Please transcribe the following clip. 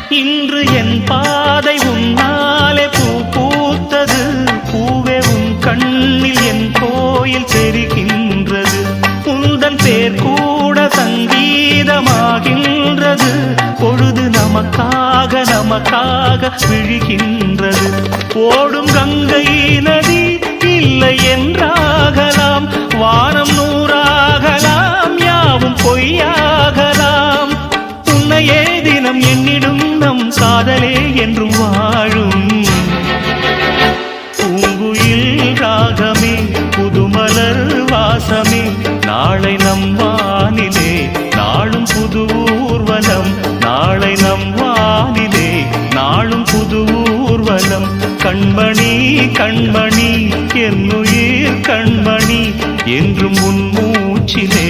இன்று என் பாதை உன்னாலே பூ பூத்தது. பூவே உன் கண்ணில் என் கோயில் தெரிகின்றது. உந்தன் பேர் கூட சங்கீதமாகின்றது. பொழுது நமக்காக நமக்காக விழுகின்றது. ஓடும் கங்கை நதி இல்லை என்றாகலாம். வானம் நூறாகலாம், யாவும் பொய்யாகலாம். உன்னையே தினம் எண்ணிடும் நம் காதலே என்றும் வாழும். பூங்குயில் ராகமே, புதுமலர் வாசமே, நாளை நம் வானிலே நாளும் புது ஊர்வலம். நாளை நம் வானிலே நாளும் புது ஊர்வலம். கண்மணி கண்மணி என்னுயிர் கண்மணி என்றும் உன் மூச்சிலே